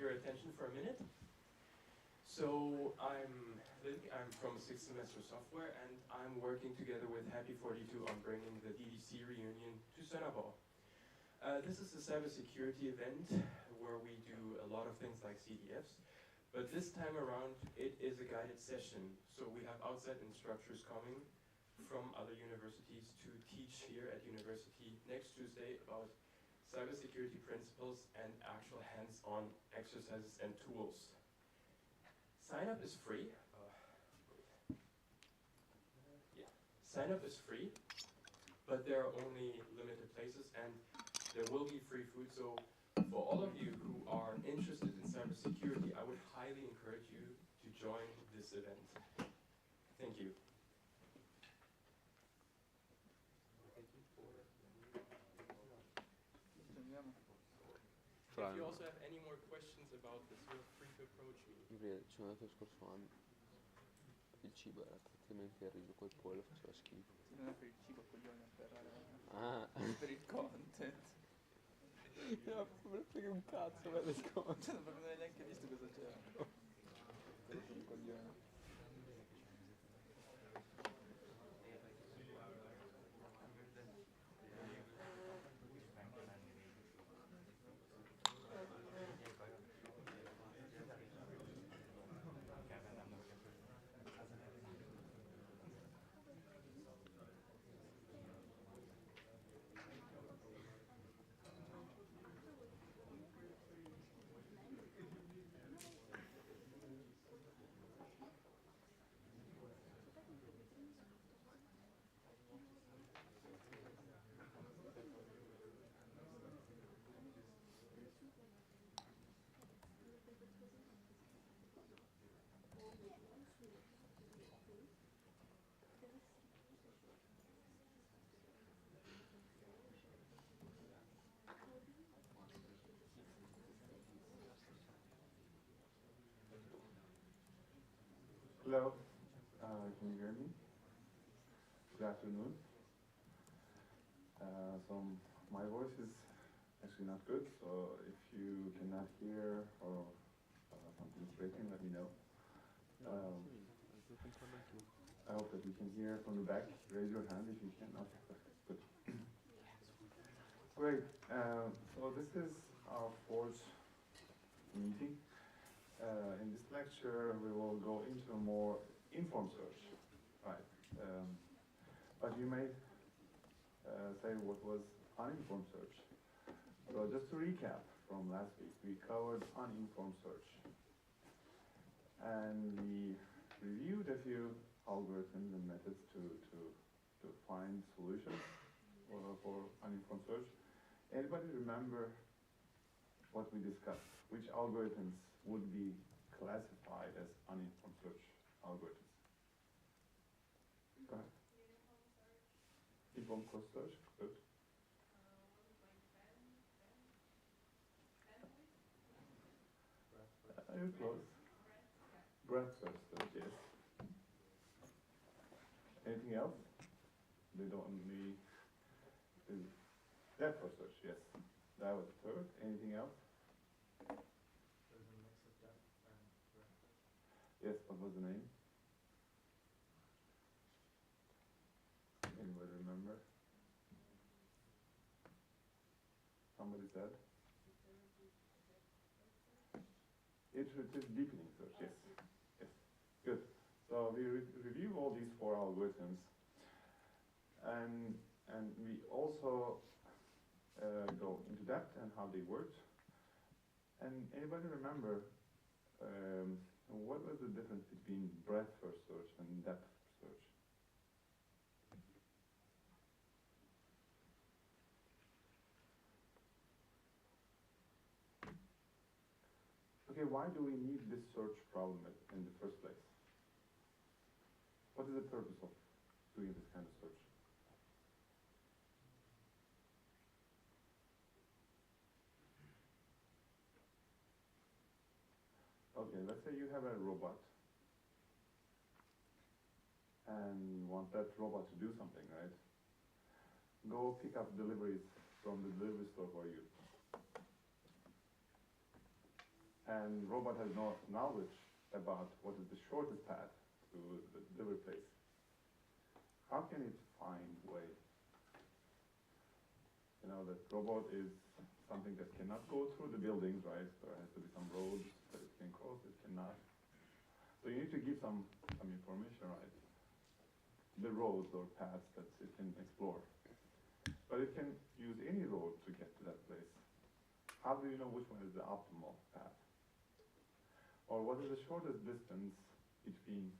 your attention for a minute. So I'm from 6th semester software, and I'm working together with Happy42 on bringing the DDC reunion to Sønderborg. This is a cybersecurity event where we do a lot of things like CDFs, but this time around it is a guided session. So we have outside instructors coming from other universities to teach here at university next Tuesday about cybersecurity principles and actual hands-on exercises and tools. Sign up is free. Sign up is free, but there are only limited places and there will be free food. So for all of you who are interested in cybersecurity, I would highly encourage you to join this event. Thank you. If you also have any more questions about this, feel free to approach me. Ci ho dato lo scorso anno. Il cibo era praticamente il riso col pollo, faceva schifo. Non è per il cibo, coglione, Ah. per il content. No, me ne frega un cazzo per il content. Cioè, non hai neanche visto cosa c'era. Per un coglione. Hello, can you hear me? Good afternoon. So my voice is actually not good, so if you cannot hear or something's breaking, let me know. I hope that you can hear from the back. Raise your hand if you can. Okay, good. Great. So this is our fourth meeting. In this lecture, we will go into more informed search, right? But you may say what was uninformed search. So just to recap from last week, we covered uninformed search. And we reviewed a few algorithms and methods to find solutions for uninformed search. Anybody remember what we discussed? Which algorithms would be classified as uninformed search algorithms? Go ahead. Informed search, good. You're close. Breadth first search, yes. Anything else? They don't need depth first search, yes. That was the third. Anything else? There's a mix of depth and breadth. Yes, what was the name? Anybody remember? Somebody said? Iterative deepening search, yes. Yes, good. So we review all these four algorithms, and we also go into depth and how they worked. And anybody remember what was the difference between breadth first search and depth search? Okay, why do we need this search problem in the first place? What is the purpose of doing this kind of search? Okay, let's say you have a robot and you want that robot to do something, right? Go pick up deliveries from the delivery store for you. and robot has no knowledge about what is the shortest path to the delivery place. How can it find way? You know, that robot is something that cannot go through the buildings, right? There has to be some roads that it can cross, it cannot. So you need to give some information, right? The roads or paths that it can explore. But it can use any road to get to that place. How do you know which one is the optimal path? Or what is the shortest distance between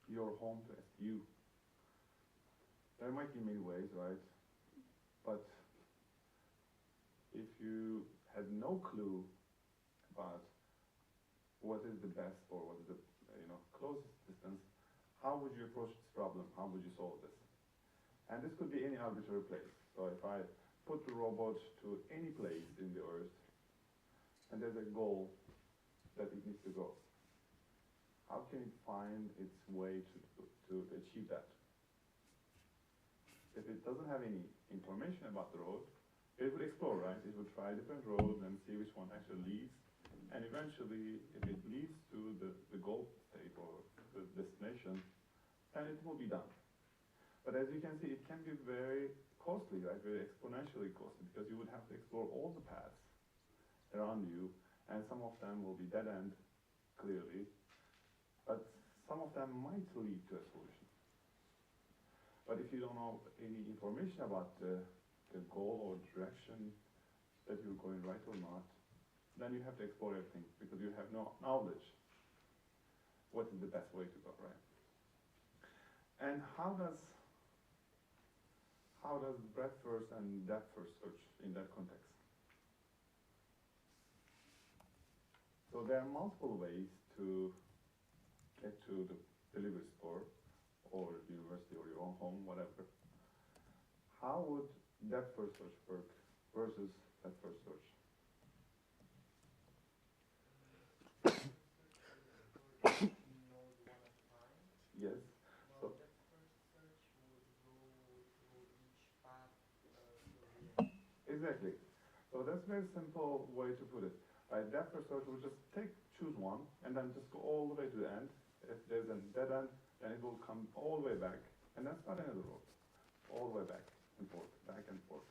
your home to STU? There might be many ways, right? But if you had no clue about what is the best or what is the closest distance, how would you approach this problem? How would you solve this? And this could be any arbitrary place. So if I put the robot to any place in the earth, and there's a goal that it needs to go, how can it find its way to achieve that? If it doesn't have any information about the road, it would explore, right? It would try different roads and see which one actually leads. And eventually, if it leads to the goal state or the destination, then it will be done. But as you can see, it can be very costly, right? Very exponentially costly, because you would have to explore all the paths around you, and some of them will be dead end, clearly, but some of them might lead to a solution. But if you don't know any information about the goal or direction that you're going right or not, then you have to explore everything, because you have no knowledge what is the best way to go, right? And how does breadth first and depth first search in that context? So there are multiple ways to get to the delivery store or university or your own home, whatever. How would depth first search work versus breadth first search? Node one at a time. Yes. Well, So that first search would go through each path till the end. exactly. So that's a very simple way to put it. Right, depth first search will just choose one and then just go all the way to the end. If there's a dead end, then it will come all the way back, and that's not another road. All the way back and forth, back and forth.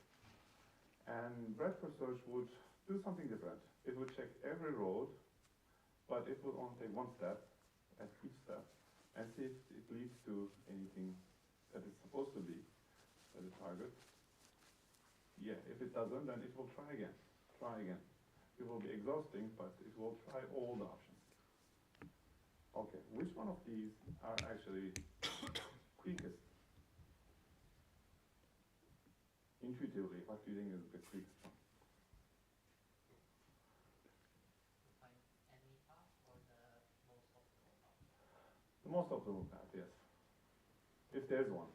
And breadth first search would do something different. It would check every road, but it would only take one step at each step and see if it leads to anything that it's supposed to be as a target. Yeah, if it doesn't, then it will try again. It will be exhausting, but it will try all the options. Okay, which one of these are actually quickest? Intuitively, what do you think is the quickest one? Find any path or the most optimal path? The most optimal path, yes. If there's one.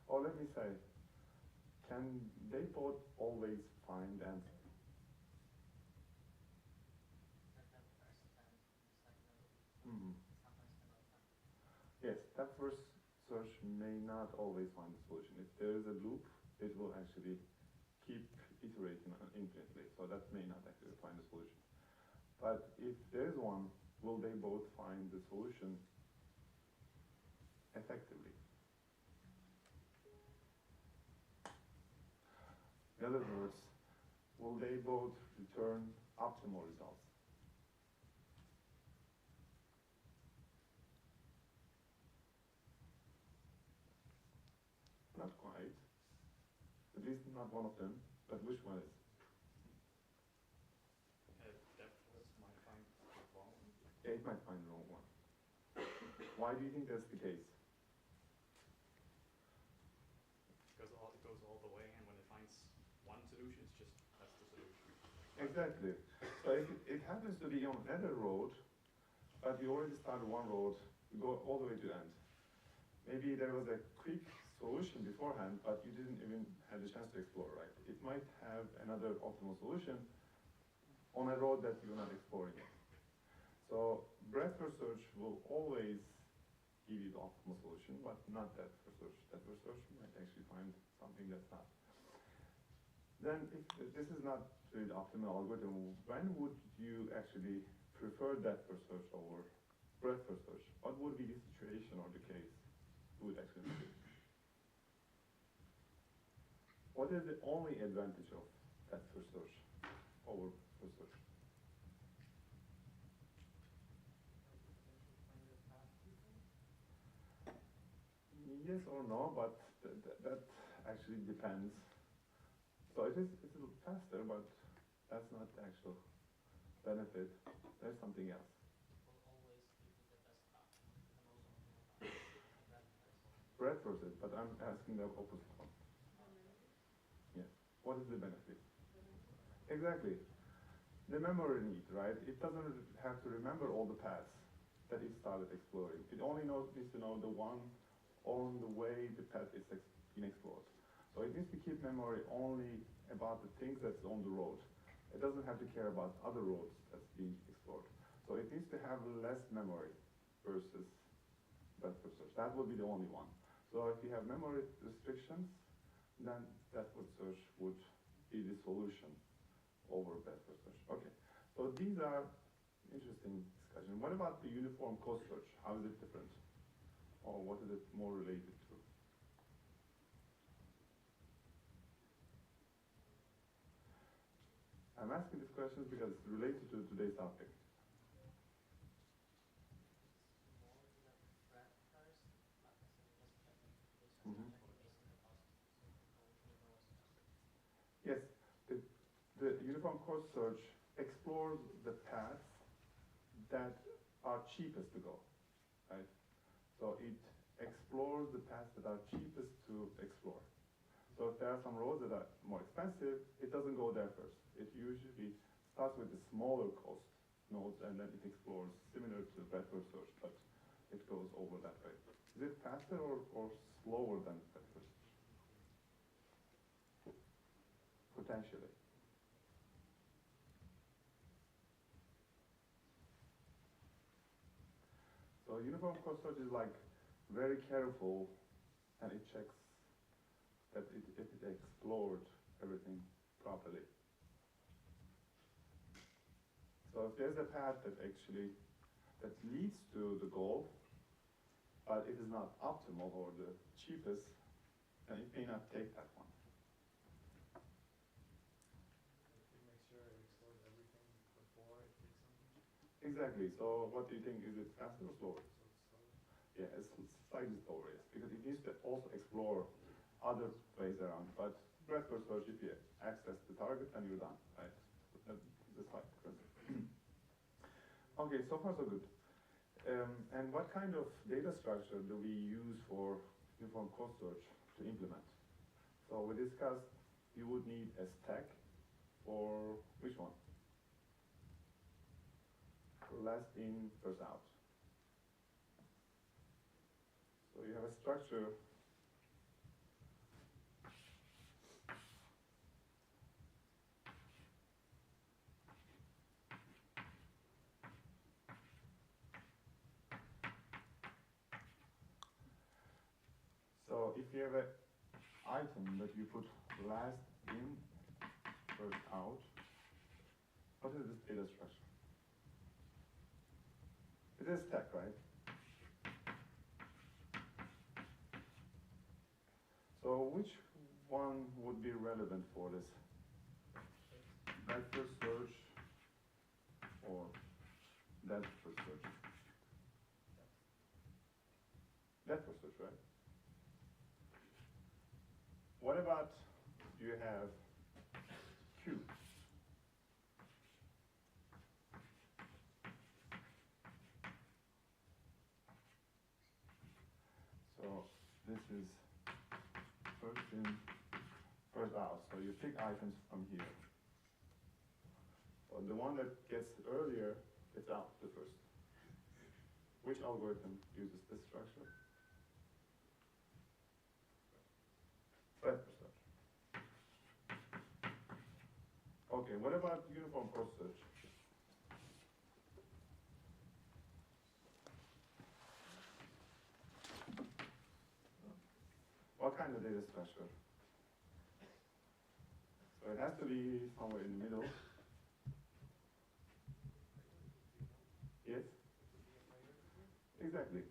Or let me say, can they both always find the answer? Let them first and second. Mhm. Sometimes cannot find. Yes, that first search may not always find the solution. If there is a loop, it will actually keep iterating infinitely, so that may not actually find the solution. But if there is one, will they both find the solution effectively? In other words, will they both return optimal results? Not quite. At least not one of them, but which one is? Depth first might find the wrong one. Yeah, it might find the wrong one. Why do you think that's the case? Because it goes all the way, and when it finds one solution, it's just that's the solution. Exactly. So if it happens to be on another road, but you already started one road, you go all the way to the end. Maybe there was a quick solution beforehand, but you didn't even have the chance to explore, right? It might have another optimal solution on a road that you're not exploring yet. So breadth first search will always give you the optimal solution, but not that for search. That for search might actually find something that's not. Then if this is not really the optimal algorithm, when would you actually prefer depth first search over breadth first search? What would be the situation or the case you would actually do? What is the only advantage of depth first search over first search? Yes or no, but that actually depends. So it's a little faster, but that's not the actual benefit. There's something else. It will always give you the best path, the most optimal path. Breadth versus, but I'm asking the opposite one. Yes. What is the benefit? Exactly. The memory need, right? It doesn't have to remember all the paths that it started exploring. It only needs to know the one on the way the path is being explored. So it needs to keep memory only about the things that's on the road. It doesn't have to care about other roads that's being explored. So it needs to have less memory versus breadth first search. That would be the only one. So if you have memory restrictions, then depth first search would be the solution over breadth first search. Okay, so these are interesting discussion. What about the uniform cost search? How is it different? Or what is it more related to? I'm asking these questions because it's related to today's topic. More the breadth first, but as in just checking this as Mhm. checking based on the cost, so no lowest cost. Yes, the uniform cost search explores the paths that are cheapest to go, right? So it explores the paths that are cheapest to explore. So if there are some roads that are more expensive, it doesn't go there first. It usually starts with the smaller cost nodes and then it explores similar to breadth first search, but it goes over that way. Is it faster or slower than breadth first search? Potentially. So uniform cost search is like very careful and it checks that it explored everything properly. So if there's a path that actually that leads to the goal, but it is not optimal or the cheapest, then it may not take that one. You make sure it explores everything before it picks something, Exactly. So what do you think? Is it faster or slower? so it's slower. Yeah, it's slightly slower, yes, because it needs to also explore other ways around. But breadth first search, if you access the target, then you're done, right? That's a slight difference. Okay, so far so good. And what kind of data structure do we use for uniform cost search to implement? So we discussed you would need a stack for which one? Last in, first out. So you have a structure. So if you have an item that you put last in, first out, what is this data structure? It is stack, right? So which one would be relevant for this? Vector search or depth first search? Depth first search, right? What about you have Q? So this is first in, first out. So you pick items from here. So the one that gets earlier gets out the first. Which algorithm uses this structure? Breadth first search. Okay, what about uniform cost search? kind of data structure? So it has to be somewhere in the middle. Yes? Exactly.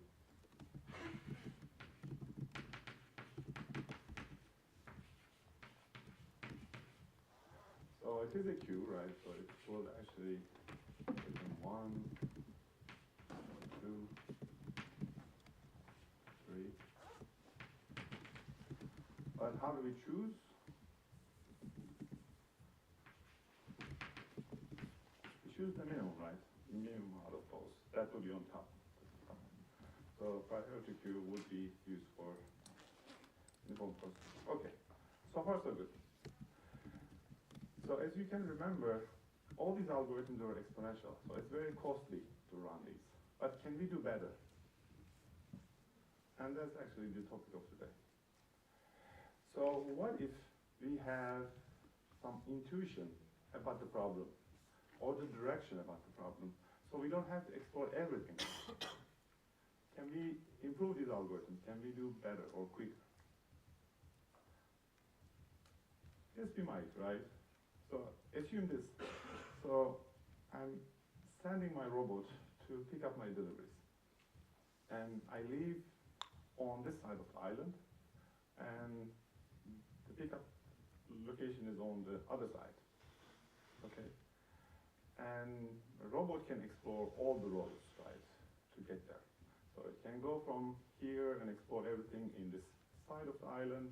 So it is a queue, right? So it will actually open 1, 2, 3. But how do we choose? We choose the minimum, right? The minimum out of those. That will be on top. So priority queue would be used for informed process. Okay, so far so good. So as you can remember, all these algorithms are exponential, so it's very costly to run these. But can we do better? And that's actually the topic of today. So what if we have some intuition about the problem, or the direction about the problem, so we don't have to explore everything? Can we improve these algorithms? Can we do better or quicker? Yes, we might, right? So assume this. So I'm sending my robot to pick up my deliveries. And I leave on this side of the island, and the pickup location is on the other side. Okay? And a robot can explore all the roads, right, to get there. So it can go from here and explore everything in this side of the island,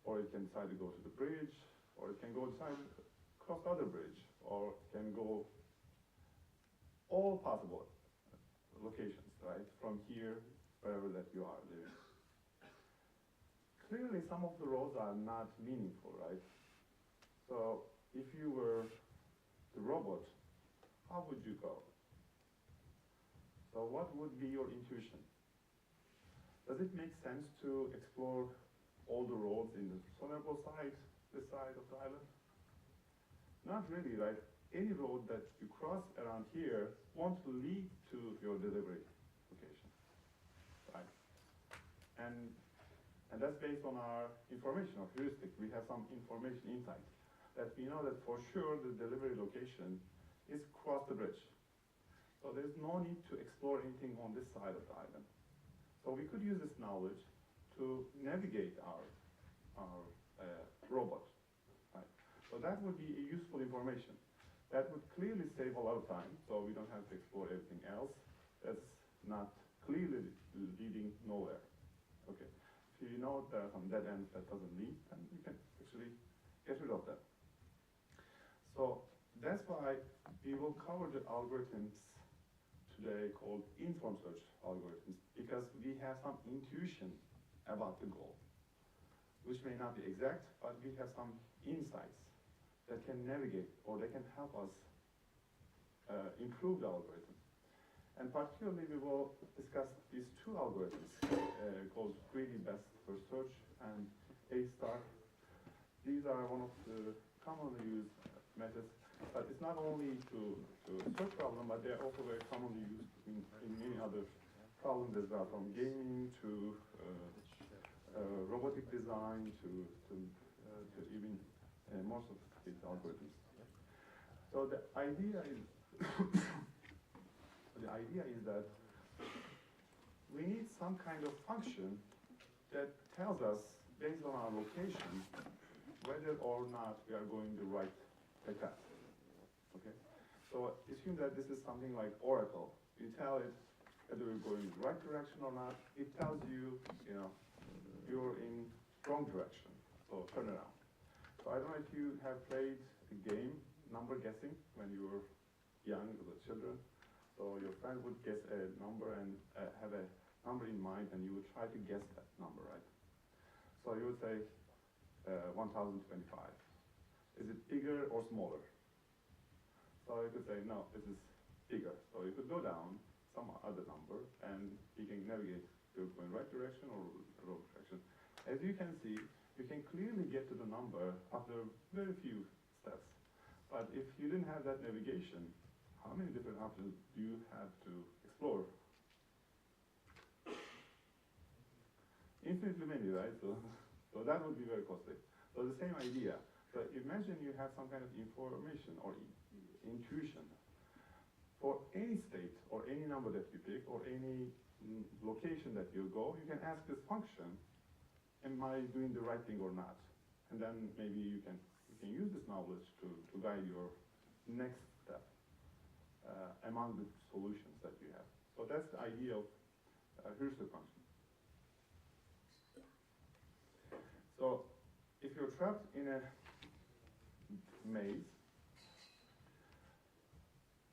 or it can decide to go to the bridge, or it can go decide across the other bridge, or it can go all possible locations, right, from here, wherever that you are living. Clearly, some of the roads are not meaningful, right? So if you were the robot, how would you go? So what would be your intuition? Does it make sense to explore all the roads in the Sonarbo side, this side of the island? Not really, right? Any road that you cross around here won't lead to your delivery location, right? And that's based on our information, or heuristic. We have some information insight that we know that for sure the delivery location is across the bridge. So there's no need to explore anything on this side of the island. So we could use this knowledge to navigate our robot. Right? So that would be a useful information. That would clearly save a lot of time, so we don't have to explore everything else. That's not clearly leading nowhere. Okay. If you know there are some dead ends that doesn't lead, then you can actually get rid of them. So that's why we will cover the algorithms today called informed search algorithms, because we have some intuition about the goal, which may not be exact, but we have some insights that can navigate, or they can help us improve the algorithm. And particularly we will discuss these two algorithms called Greedy Best First Search and A*. These are one of the commonly used methods, but it's not only to search problem, but they're also very commonly used in many other problems as well, from gaming to robotic design to even more sophisticated algorithms. So the idea is that we need some kind of function that tells us, based on our location, whether or not we are going the right path. Okay? So assume that this is something like Oracle. You tell it whether you're going in the right direction or not. It tells you, you're in wrong direction, so turn around. So I don't know if you have played the game, number guessing, when you were young, as children. So your friend would guess a number and have a number in mind, and you would try to guess that number, right? So you would say 1025. Is it bigger or smaller? So you could say, no, this is bigger. So you could go down some other number, and you can navigate to go in right direction or wrong direction. As you can see, you can clearly get to the number after very few steps. But if you didn't have that navigation, how many different options do you have to explore? infinitely many, right? So that would be very costly. So the same idea. So imagine you have some kind of information or intuition for any state or any number that you pick or any location that you go. You can ask this function, am I doing the right thing or not? And then maybe you can use this knowledge to guide your next step among the solutions that you have. So that's the idea of heuristic function. So if you're trapped in a maze,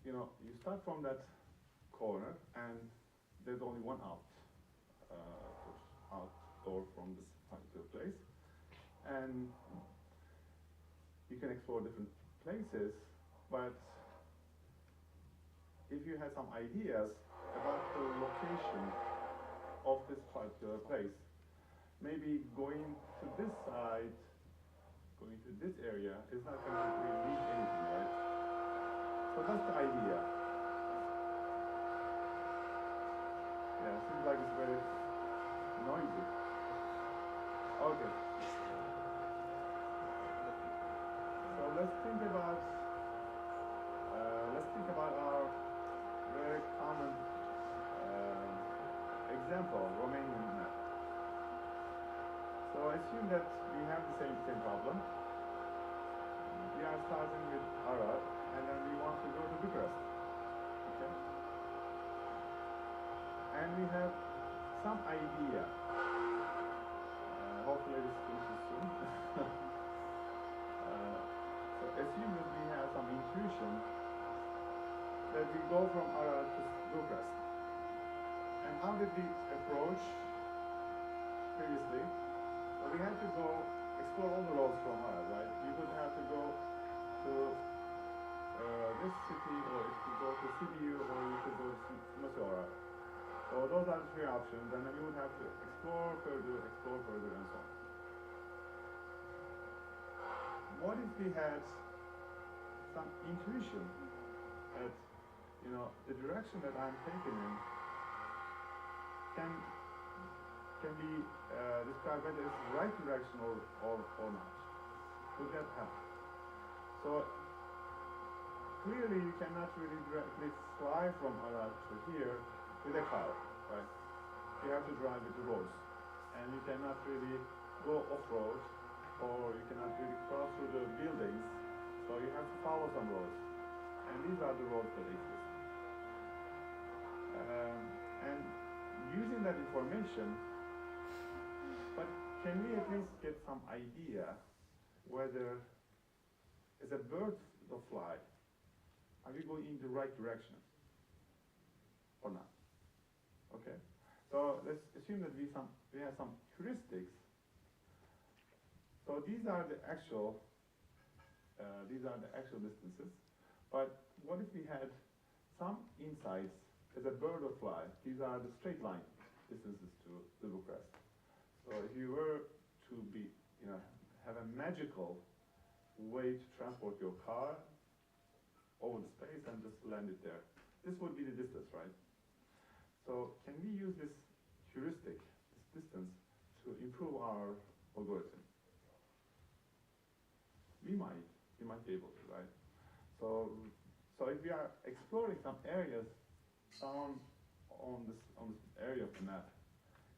you know, you start from that corner and there's only one out door from this particular place, and you can explore different places, but if you had some ideas about the location of this particular place, maybe going to this side, going to this area is not going to really lead anything, right? So that's the idea. Yeah, seems like it's very noisy. Okay. So let's think about our very common example, Romanian map. So assume that we have the same problem. We are starting with Arad, and then we want to go to Bucharest. Okay? And we have some idea. Hopefully this finishes soon. So assume that we have some intuition that we go from Arad to Bucharest. And how did we approach previously? Well, we had to go explore all the roads from Arad, right? You would have to go to this city, or you could go to Sibiu, or you could go to Timisoara. So those are the three options, and then you would have to explore further, and so on. What if we had some intuition that, you know, the direction that I'm taking in can be described whether it's the right direction or not? Would that happen? So clearly you cannot really directly fly from Arad to here with a car, right? You have to drive with the roads, and you cannot really go off-road, or you cannot really cross through the buildings, so you have to follow some roads, and these are the roads that exist. And using that information, but can we at least get some idea whether, as a bird or fly, are we going in the right direction or not? Okay, so let's assume that we have some heuristics. So these are the actual distances. But what if we had some insights as a bird or fly? These are the straight line distances to Bucharest. So if you were to be, you know, have a magical way to transport your car over the space and just land it there, this would be the distance, right? So can we use this heuristic, this distance, to improve our algorithm? We might be able to, right? So if we are exploring some areas down on this area of the map,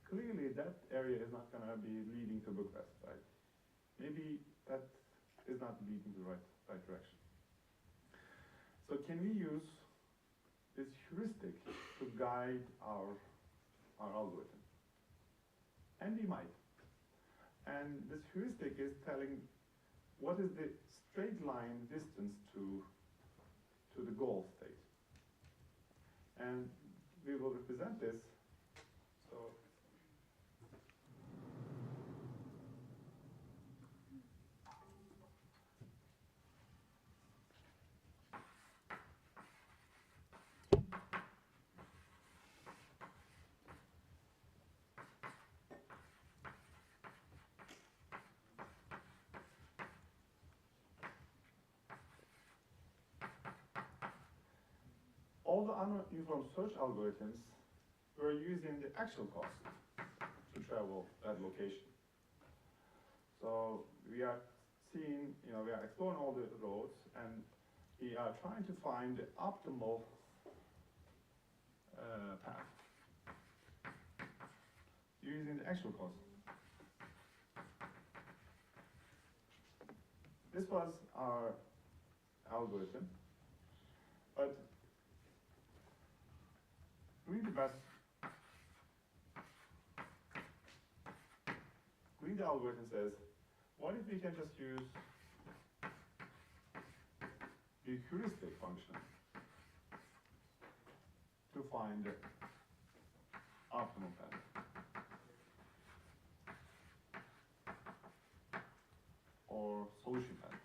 clearly that area is not going to be leading to Bucharest, right? Maybe that is not leading to the right direction. So can we use this heuristic to guide our algorithm? And we might. And this heuristic is telling what is the straight line distance to the goal state. And we will represent this. So all the uninformed search algorithms were using the actual cost to travel that location. So we are seeing, we are exploring all the roads, and we are trying to find the optimal path using the actual cost. This was our algorithm, but read the algorithm says, what if we can just use the heuristic function to find the optimal path? Or solution path.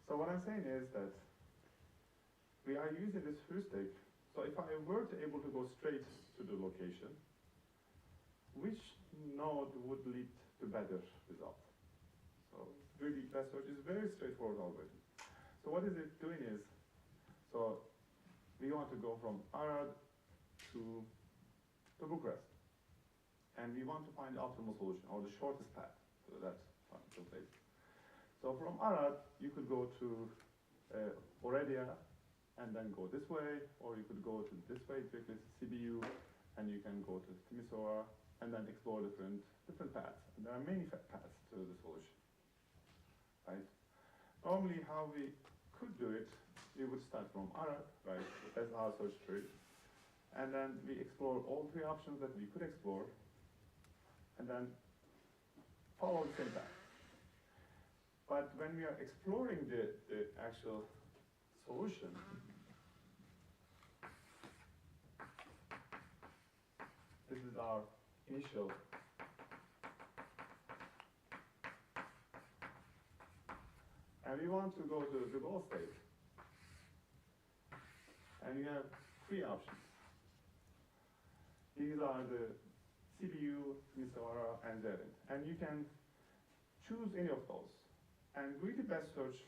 So what I'm saying is that we are using this heuristic. So if I were to able to go straight to the location, which node would lead to better result? So really, best search is very straightforward algorithm. So what is it doing is, so we want to go from Arad to Bucharest, and we want to find the optimal solution or the shortest path to that place. So from Arad, you could go to Oradea and then go this way, or you could go to this way directly to Sibiu, and you can go to Timisoara and then explore different paths. And there are many paths to the solution, right? Normally, how we could do it, we would start from Arad, right? That's our search tree, and then we explore all three options that we could explore, and then follow the same path. But when we are exploring the actual solution, this is our initial and we want to go to the goal state. And you have three options. These are the Sibiu, Timisoara, and Zerent. And you can choose any of those. And Greedy Best Search,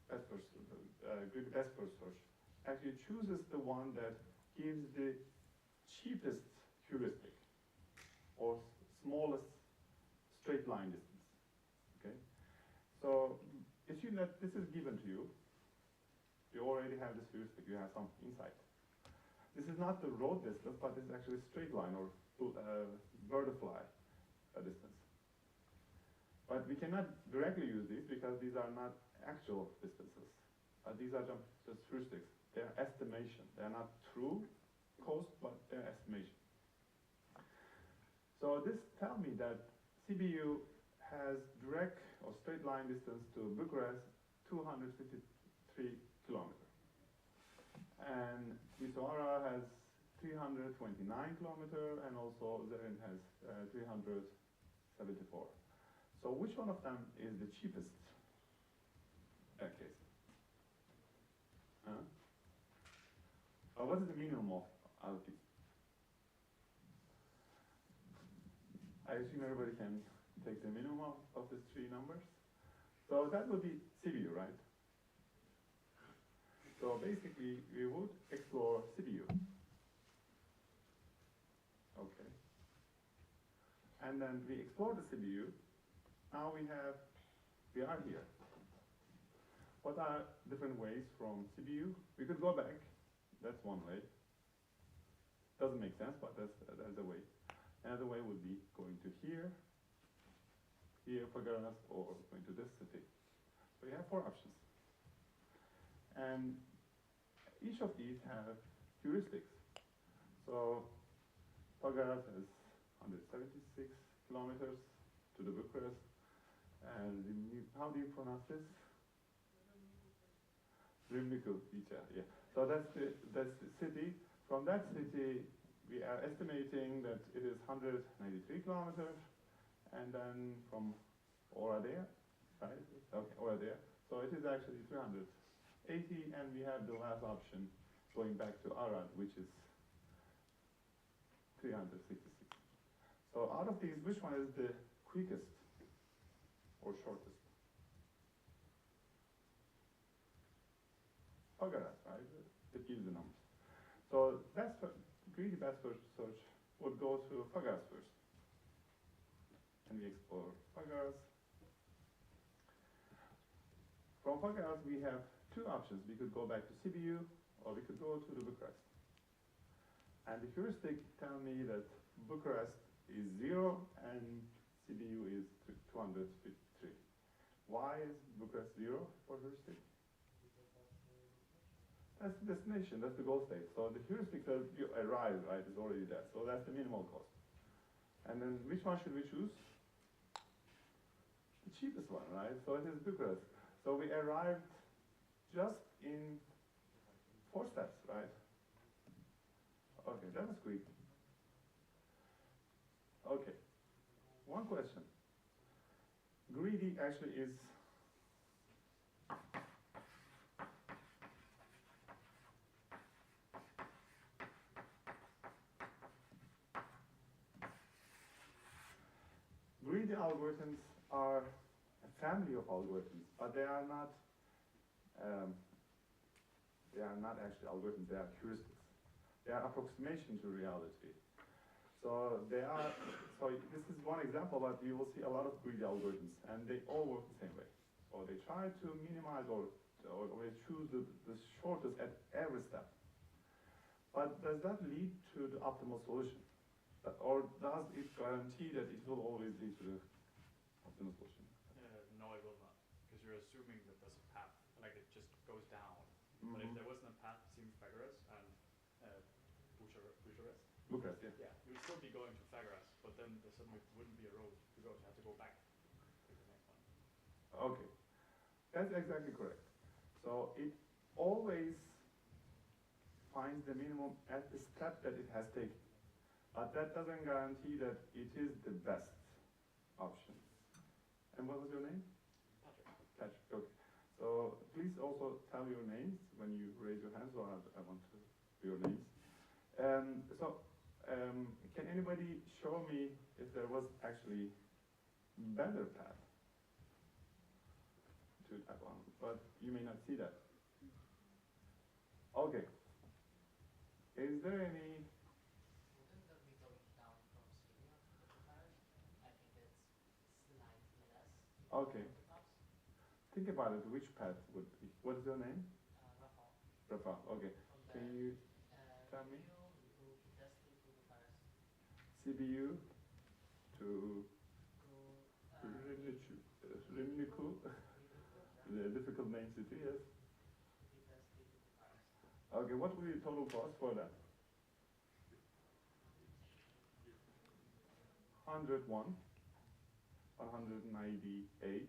Greedy Best First Search actually chooses the one that gives the cheapest heuristic or smallest straight line distance. Okay? So if you let this is given to you, you already have this heuristic, you have some insight. This is not the road distance, but it's actually a straight line or butterfly distance. But we cannot directly use these because these are not actual distances. These are just heuristics. They are estimation. They are not true cost, but they are estimation. So this tells me that Sibiu has direct or straight line distance to Bucharest, 253 kilometers. And Timisoara has 329 kilometers, and also Zerent has 374. So which one of them is the cheapest in that case? What is the minimum of altitude? I assume everybody can take the minimum of these three numbers. So that would be Sibiu, right? So basically, we would explore Sibiu. Okay. And then we explore the Sibiu. Now we are here. What are different ways from Sibiu? We could go back. That's one way. Doesn't make sense, but that's a way. Another way would be going to here, Pagaras, or going to this city. So you have four options. And each of these have heuristics. So Pagaras has 176 kilometers to the Bucharest. And how do you pronounce this? Râmnicu, yeah. So that's the city. From that city, we are estimating that it is 193 kilometers, and then from Oradea, right? Okay, Oradea. So it is actually 380, and we have the last option going back to Arad, which is 366. So out of these, which one is the quickest or shortest? Pagaras, right? It gives the numbers. So that's greedy best first search would go to Fagras first. And we explore Fagras. From Fagras, we have two options. We could go back to CBU, or we could go to the Bucharest. And the heuristic tell me that Bucharest is 0 and CBU is 253. Why is Bucharest 0 for heuristic? That's the destination, that's the goal state. So the heuristic says you arrive, right, is already there. So that's the minimal cost. And then which one should we choose? The cheapest one, right? So it is Bucharest. So we arrived just in 4 steps, right? Okay, that was quick. Okay, one question. Greedy actually is greedy algorithms are a family of algorithms, but they are not actually algorithms, they are heuristics. They are approximation to reality. So this is one example, but you will see a lot of greedy algorithms, and they all work the same way. So they try to minimize or they choose the shortest at every step. But does that lead to the optimal solution? Or does it guarantee that it will always lead to the optimal solution? No, it will not, because you're assuming that there's a path, like it just goes down. But if there wasn't a path between Fagras and Bucharest, yeah. you would still be going to Fagras, but then there suddenly wouldn't be a road to go. You have to go back to the next one. Okay, that's exactly correct. So it always finds the minimum at the step that it has taken. But that doesn't guarantee that it is the best option. And what was your name? Patrick, okay. So please also tell your names when you raise your hands, or I want to hear your names. Can anybody show me if there was actually better path to that one? But you may not see that. Okay. Is there any? Wouldn't that be going down from Syria to Bucharest? I think it's slightly less. Okay. The tops. Think about it. Which path would be? What is your name? Rafał. Rafa. Okay. From Can there, you tell me? to Pitești to Bucharest. CBU to To Râmnicu, the difficult name city, yes. Pitești to Bucharest. Okay, what will be the total cost for that? 101, 198,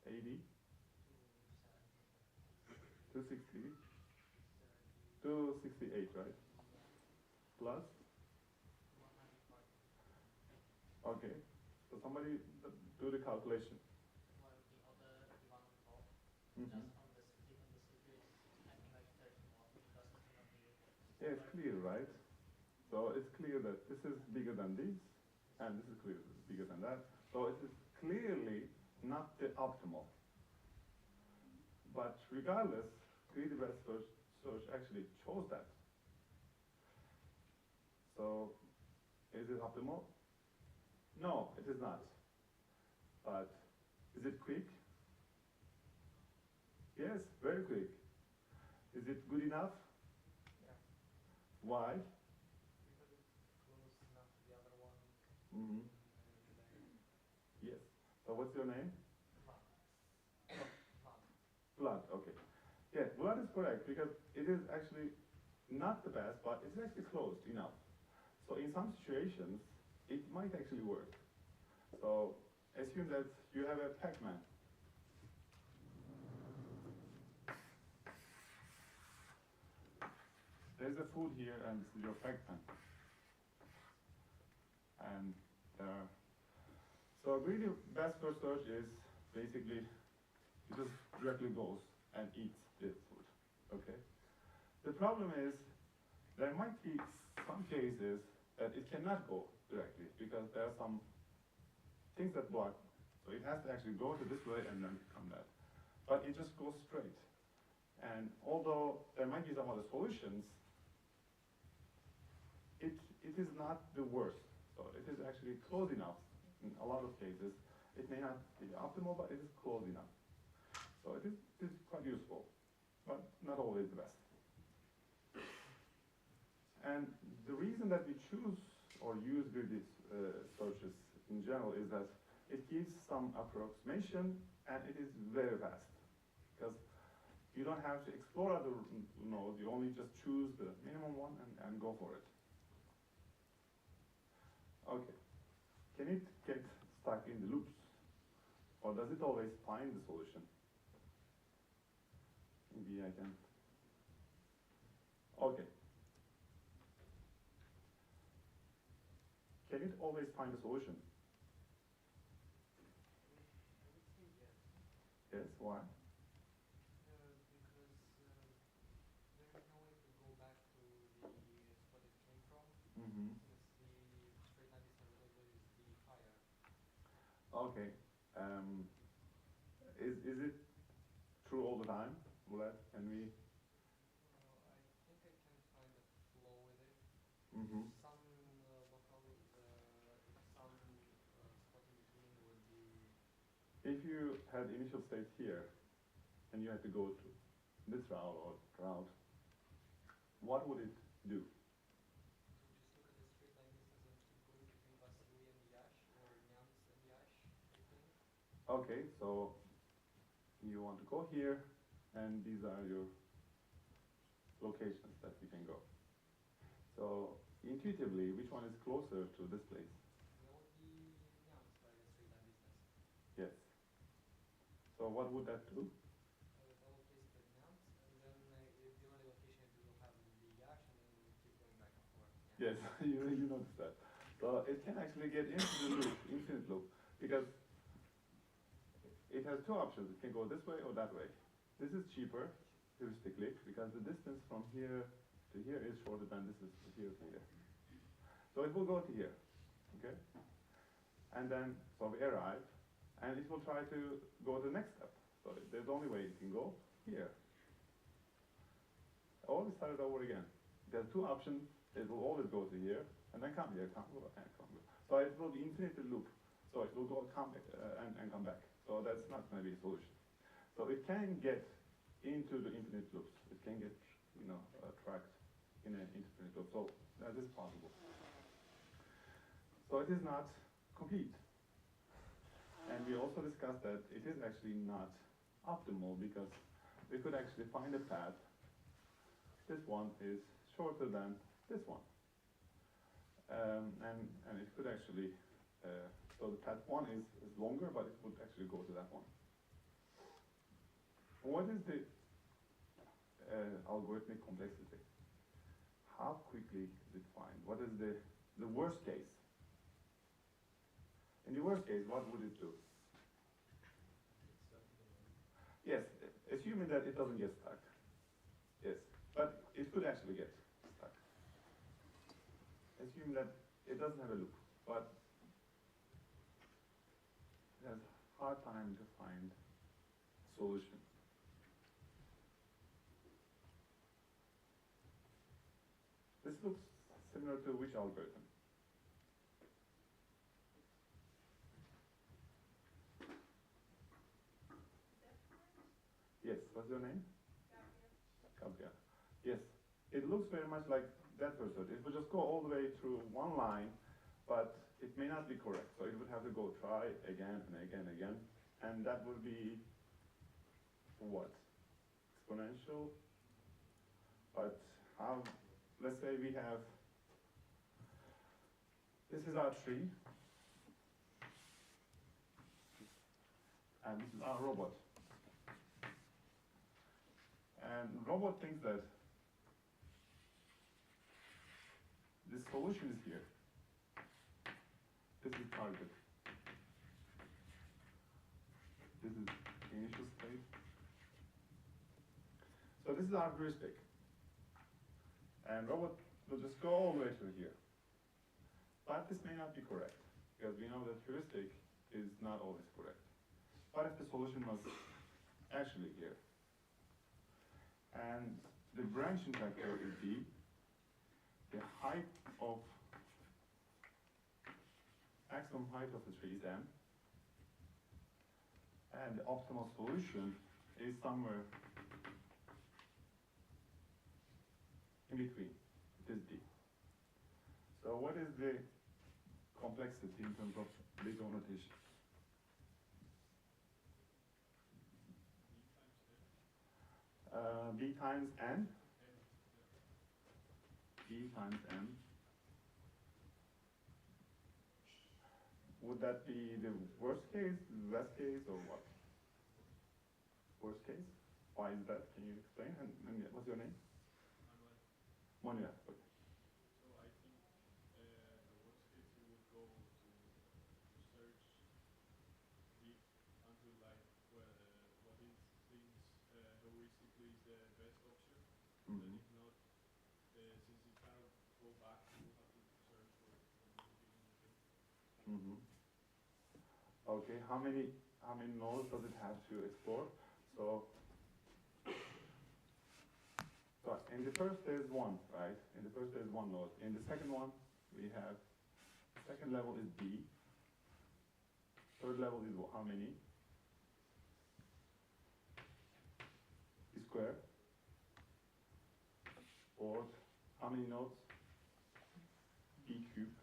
80, 260, 268, right? Plus? 140. Okay, so somebody do the calculation. Well, the one on top, Mhm. just on the city, is, I think like 30 more, because it's gonna be. Yeah, it's clear, right? So it's clear that this is bigger than this, and this is clear this is bigger than that. So it is clearly not the optimal. But regardless, greedy best search actually chose that. So is it optimal? No, it is not. But is it quick? Yes, very quick. Is it good enough? Yeah. Why? Because it's close enough to the other one. Mm-hmm. Yes. So what's your name? Vlad, okay. Yeah, Vlad is correct because it is actually not the best, but it's actually close enough. So in some situations, it might actually work. So assume that you have a Pac-Man. There's a food here and this is your Pac-Man. And so really best first search is basically it just directly goes and eats the food, okay? The problem is there might be some cases that it cannot go directly because there are some things that block. So it has to actually go to this way and then come that. But it just goes straight. And although there might be some other solutions, it is not the worst. So it is actually close enough in a lot of cases. It may not be optimal, but it is close enough. So it is quite useful, but not always the best. And the reason that we choose or use Grid searches in general is that it gives some approximation and it is very fast. Because you don't have to explore other nodes, you only just choose the minimum one and go for it. Okay, can it get stuck in the loops? Or does it always find the solution? Maybe I can. Okay. Can it always find a solution? I would say yes. Yes, why? Because there is no way to go back to the spot it came from, Mm-hmm. since the straight line distance will always be higher. Okay. Is it true all the time? Can we? I think I can find a flow with it. Mm-hmm. Some local, some spot in between would be. If you had initial state here, and you had to go to this route or route, what would it do? To just look at the straight line distance and keep going between Vasily and Yash, or Nyans and Yash, I think. Okay, so you want to go here, and these are your locations that you can go. So intuitively, which one is closer to this place? That would be Nyans by the straight line distance. Yes. So what would that do? That will place it at Nyans, and then the only location it will have will be Yash, and then we'll keep going back and forth. Yes, you noticed that. So it can actually get into the loop, infinite loop, because it has two options. It can go this way or that way. This is cheaper, heuristically, because the distance from here to here is shorter than this is here to here. So it will go to here, okay? And then, so we arrive, and it will try to go to the next step. So there's only way it can go here. Or we start it over again. There's two options. It will always go to here, and then come here, come go, and come go. So it will be infinite loop. So it will go, come, and come back. So that's not going to be a solution. So it can get into the infinite loops. It can get, tracked in an infinite loop. So that is possible. So it is not complete. And we also discussed that it is actually not optimal because we could actually find a path. This one is shorter than this one. And it could actually, so the path one is longer, but it would actually go to that one. What is the algorithmic complexity? How quickly is it find? What is the worst case? In the worst case, what would it do? Yes, assuming that it doesn't get stuck. Yes, but it could actually get stuck. Assume that it doesn't have a loop, but it has a hard time to find a solution. This looks similar to which algorithm? Yes, what's your name? Gabriel. Yes, it looks very much like that person. It would just go all the way through one line, but it may not be correct. So it would have to go try again and again and again. And that would be what? Exponential. But how, let's say we have, this is our tree. And this is our robot. And robot thinks that this solution is here. This is target. This is initial state. So this is our heuristic. And robot will just go all the way through here. But this may not be correct, because we know that heuristic is not always correct. What if the solution was actually here? And the branching factor is d. The height of maximum height of the tree is m, and the optimal solution is somewhere in between. It is d. So what is the complexity in terms of Bezier notation? B times n. B times n. Would that be the worst case, the best case, or what? Worst case? Why is that? Can you explain? And what's your name? Manuel. Okay. So I think the worst case you would go to search deep until like what it thinks heuristically is the best option. Then Mm-hmm. if not, since it cannot go back, you will have to search for the beginning again. Mm-hmm. Okay, how many nodes does it have to explore? So in the first there's one, right? In the first there's one node. In the second one, we have, the second level is B. Third level is how many? B squared. Fourth, how many nodes? B cubed.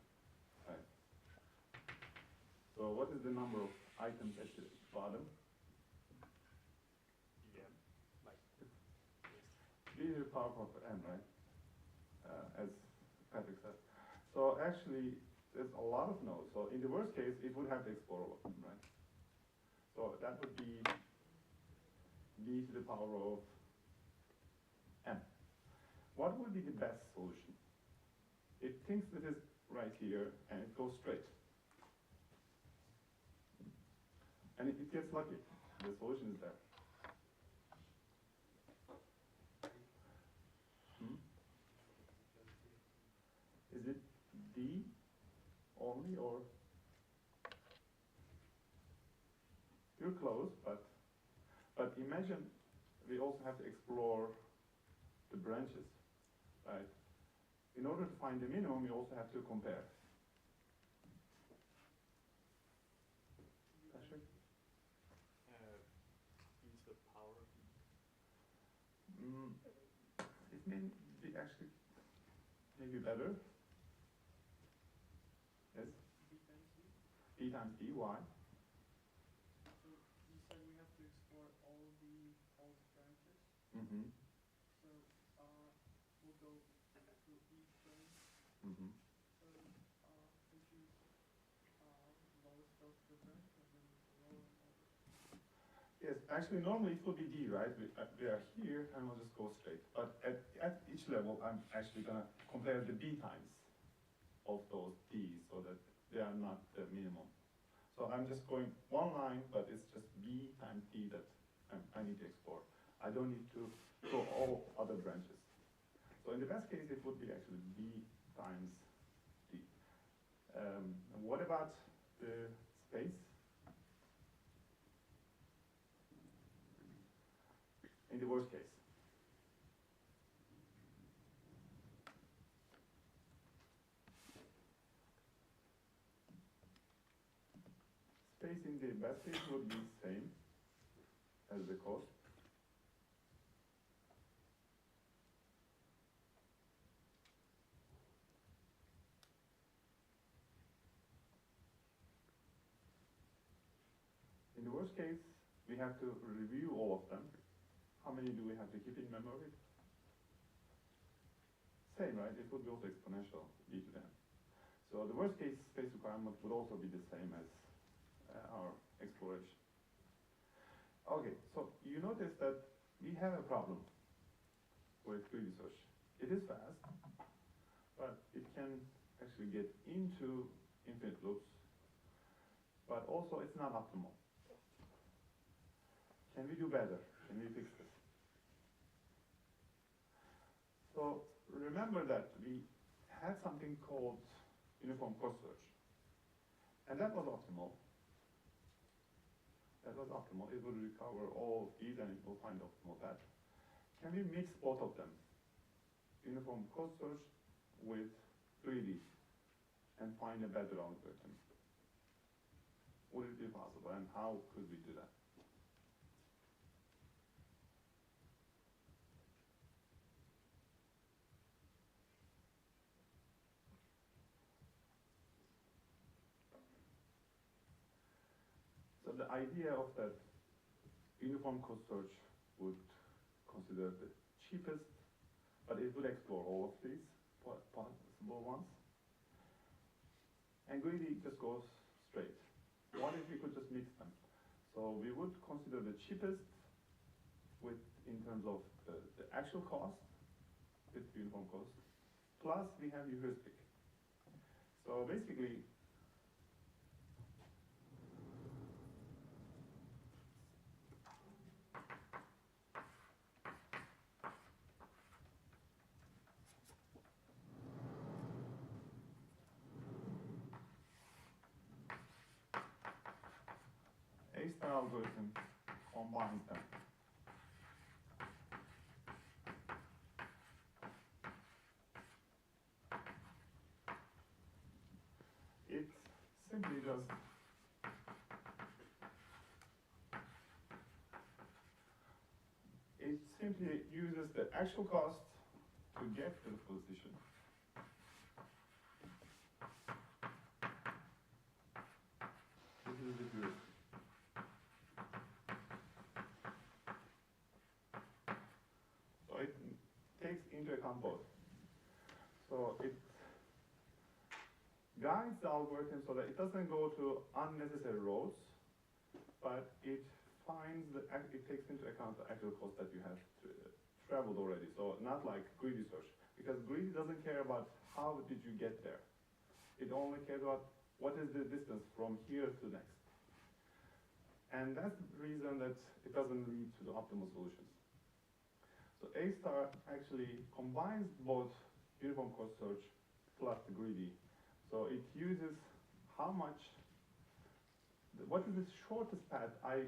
Right. So what is the number of items at the bottom? EM, like B is the power of n, right? As Patrick said. So actually, there's a lot of nodes. So in the worst case, it would have to explore all of them, right? So that would be b to the power of n. What would be the best solution? It thinks it is right here, and it goes straight. And it gets lucky. The solution is there. Hmm? Is it D only, or? You're close, but imagine we also have to explore the branches, right? In order to find the minimum, you also have to compare. Patrick? e to the power of It may be actually maybe better. Yes? B times D. B times D, why? So you said we have to explore all the branches. Mm-hmm. So we'll go through each branch. Mm-hmm. So we choose lowest of the branch and then lower and lower. Yes, actually normally it would be D, right? We are here and we'll just go straight. But at each level, I'm actually gonna compare the B times of those D's so that they are not the minimum. So I'm just going one line, but it's just B times D that I need to explore. I don't need to go all other branches. So in the best case, it would be actually B times D. What about the space? In the worst case. Space in the best case would be same as the cost. In the worst case, we have to review all of them. How many do we have to keep in memory? Same, right? It would be also exponential, b to the n. So the worst case space requirement would also be the same as our exploration. Okay, so you notice that we have a problem with tree research. It is fast, but it can actually get into infinite loops, but also it's not optimal. Can we do better? Can we fix this? So remember that we had something called uniform cost search. And that was optimal. That was optimal. It would recover all of these and it will find the optimal path. Can we mix both of them? Uniform cost search with 3D and find a better algorithm. Would it be possible, and how could we do that? So the idea of that uniform cost search would consider the cheapest, but it would explore all of these possible ones. And greedy just goes straight. What if we could just mix them? So we would consider the cheapest with, in terms of the actual cost, with uniform cost, plus we have heuristic. So basically, A-star algorithm combines them. It simply just uses the actual cost to get to the position. This is the heuristic. So it takes into account both. So it guides the algorithm so that it doesn't go to unnecessary roads, but it finds it takes into account the actual cost that you have traveled already. So not like greedy search, because greedy doesn't care about how did you get there. It only cares about what is the distance from here to next. And that's the reason that it doesn't lead to the optimal solutions. So A-star actually combines both uniform cost search plus the greedy. So it uses what is the shortest path I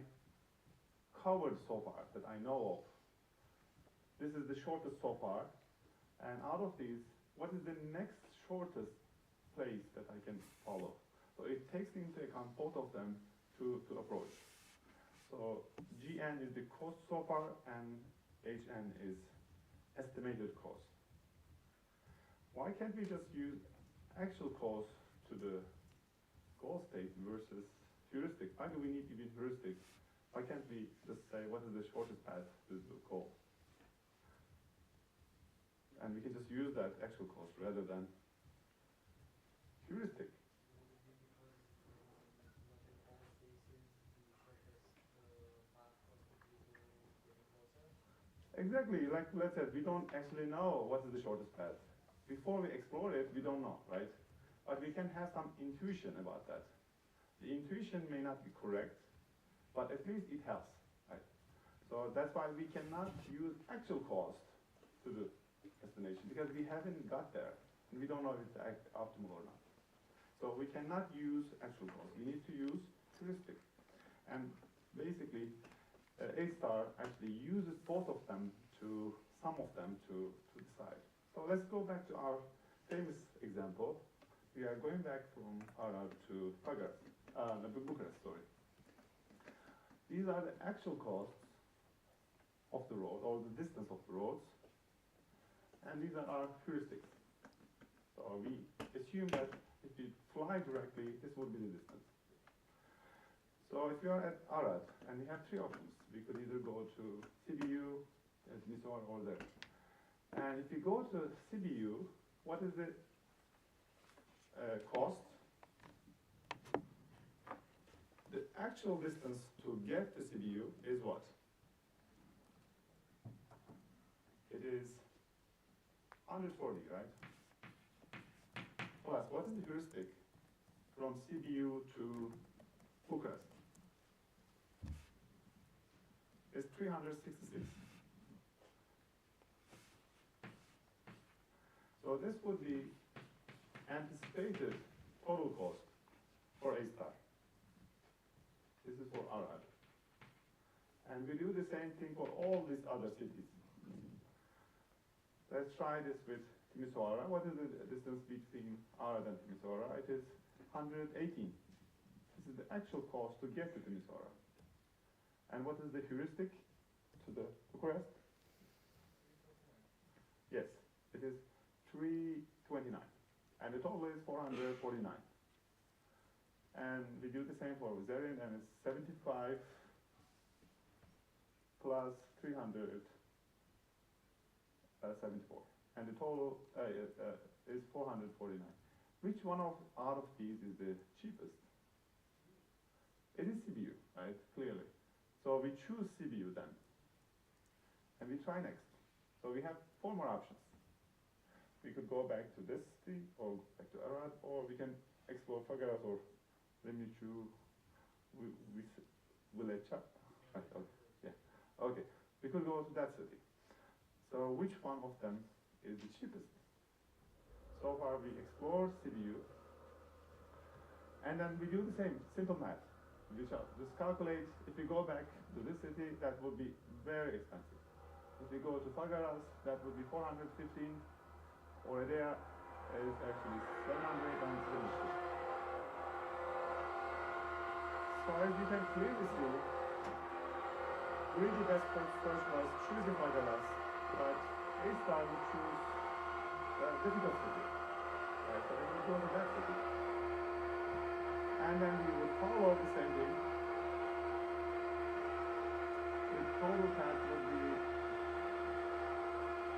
covered so far that I know of. This is the shortest so far. And out of these, what is the next shortest place that I can follow? So it takes into account both of them to approach. So Gn is the cost so far, and Hn is estimated cost. Why can't we just use actual cost to the goal state versus heuristic? Why do we need even heuristic? Why can't we just say what is the shortest path to the goal? And we can just use that actual cost rather than heuristic. Would it be because not in all cases the shortest path would be to getting closer? Exactly, like let's say we don't actually know what is the shortest path. Before we explore it, we don't know, right? But we can have some intuition about that. The intuition may not be correct, but at least it helps, right? So that's why we cannot use actual cost to the destination, because we haven't got there, and we don't know if it's optimal or not. So we cannot use actual cost. We need to use heuristic. And basically, A-star actually uses both of them some of them to decide. So let's go back to our famous example. We are going back from Arad to Bucharest, sorry. These are the actual costs of the road, or the distance of the roads, and these are our heuristics. So we assume that if we fly directly, this would be the distance. So if you are at Arad, and we have three options, we could either go to Sibiu, Timisoara, or there. And if you go to Sibiu, what is the cost? The actual distance to get to Sibiu is what? It is 140, right? Plus, what is the heuristic from Sibiu to Bucharest? It's 366. So this would be anticipated total cost for A-star. This is for Arad. And we do the same thing for all these other cities. Let's try this with Timisoara. What is the distance between Arad and Timisoara? It is 118. is the actual cost to get to Timisoara. And what is the heuristic to the Bucharest? Yes, it is 329. And the total is 449. And we do the same for Zerrin, and it's 75 plus 374. And the total is 449. Which one out of these is the cheapest? It is CBU, right? Clearly. So we choose CBU then. And we try next. So we have 4 more options. We could go back to this city, or back to Arad, or we can explore Fagaras or Lemichu, Vilecha. Right, okay. Yeah. Okay. We could go to that city. So which one of them is the cheapest? So far we explore CBU, and then we do the same, simple math. We shall just calculate, if we go back to this city, that would be very expensive. If we go to Fagaras, that would be 415, or Edea is actually 772. So as you can clearly see, really best first was choosing Fagaras, but A-star would choose difficult city. Right, so we would go to that city. And then we would follow the same thing. The total path would be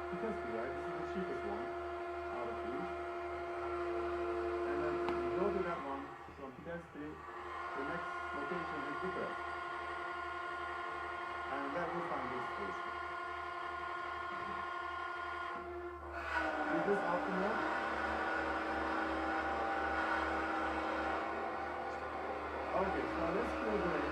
Pitoskey, right? This is the cheapest one out of these. And then we go to that one from Pitoskey. The next location is Bucharest. And that will find this station. Is this optimal? Okay, so let's calculate